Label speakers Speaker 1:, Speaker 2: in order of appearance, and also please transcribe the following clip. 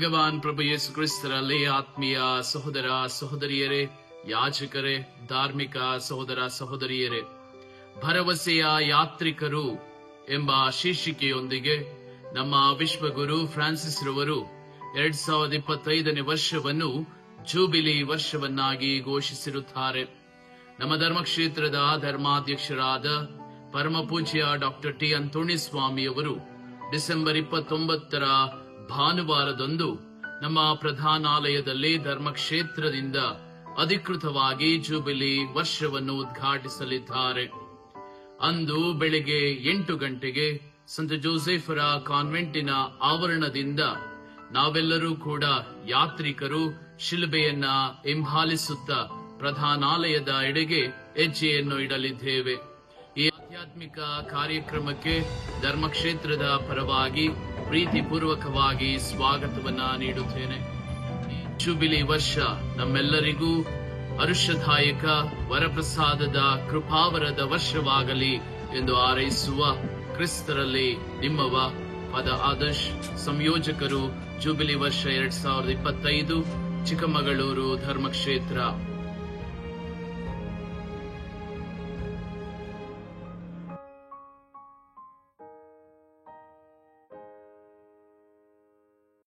Speaker 1: ಭಗವಾನ್ ಪ್ರಭು ಯೇಸು ಕ್ರಿಸ್ತರಲ್ಲಿ ಆತ್ಮೀಯ ಸಹೋದರ ಸಹೋದರಿಯರೇ, ಯಾಜಕರೇ, ಧಾರ್ಮಿಕ ಸಹೋದರ ಸಹೋದರಿಯರೇ, ಭರವಸೆಯ ಯಾತ್ರಿಕರು ಎಂಬ ಶೀರ್ಷಿಕೆಯೊಂದಿಗೆ ನಮ್ಮ ವಿಶ್ವಗುರು ಫ್ರಾನ್ಸಿಸ್ ರವರು 2025ನೇ ವರ್ಷವನ್ನು ಜೂಬಿಲಿ ವರ್ಷವನ್ನಾಗಿ ಘೋಷಿಸಿರುತ್ತಾರೆ. ನಮ್ಮ ಧರ್ಮಕ್ಷೇತ್ರದ ಧರ್ಮಾಧ್ಯಕ್ಷರಾದ ಪರಮಪೂಜ್ಯ ಡಾಕ್ಟರ್ ಟಿ ಅಂತೋಣಿಸ್ವಾಮಿಯವರು ಡಿಸೆಂಬರ್ 29ರ ಭಾನುವಾರದಂದು ನಮ್ಮ ಪ್ರಧಾನಾಲಯದಲ್ಲಿ ಧರ್ಮಕ್ಷೇತ್ರದಿಂದ ಅಧಿಕೃತವಾಗಿ ಜೂಬಿಲಿ ವರ್ಷವನ್ನು ಉದ್ಘಾಟಿಸಲಿದ್ದಾರೆ. ಅಂದು ಬೆಳಿಗ್ಗೆ 8 ಗಂಟೆಗೆ ಸಂತ ಜೋಸೆಫರ ಕಾನ್ವೆಂಟಿನ ಆವರಣದಿಂದ ನಾವೆಲ್ಲರೂ ಕೂಡ ಯಾತ್ರಿಕರು ಶಿಲುಬೆಯನ್ನ ಹಿಂಬಾಲಿಸುತ್ತಾ ಪ್ರಧಾನಾಲಯದ ಎಡೆಗೆ ಹೆಜ್ಜೆಯನ್ನು ಇಡಲಿದ್ದೇವೆ. ಈ ಆಧ್ಯಾತ್ಮಿಕ ಕಾರ್ಯಕ್ರಮಕ್ಕೆ ಧರ್ಮಕ್ಷೇತ್ರದ ಪರವಾಗಿ ಪ್ರೀತಿಪೂರ್ವಕವಾಗಿ ಸ್ವಾಗತವನ್ನ ನೀಡುತ್ತೇನೆ. ಈ ಜೂಬಿಲಿ ವರ್ಷ ನಮ್ಮೆಲ್ಲರಿಗೂ ಹರುಷದಾಯಕ ವರಪ್ರಸಾದದ ಕೃಪಾವರದ ವರ್ಷವಾಗಲಿ ಎಂದು ಹಾರೈಸುವ ಕ್ರಿಸ್ತರಲ್ಲಿ ನಿಮ್ಮವ ಪದ ಆದರ್ಶ್, ಸಂಯೋಜಕರು, ಜೂಬಿಲಿ ವರ್ಷ 2025, ಚಿಕ್ಕಮಗಳೂರು ಧರ್ಮಕ್ಷೇತ್ರ.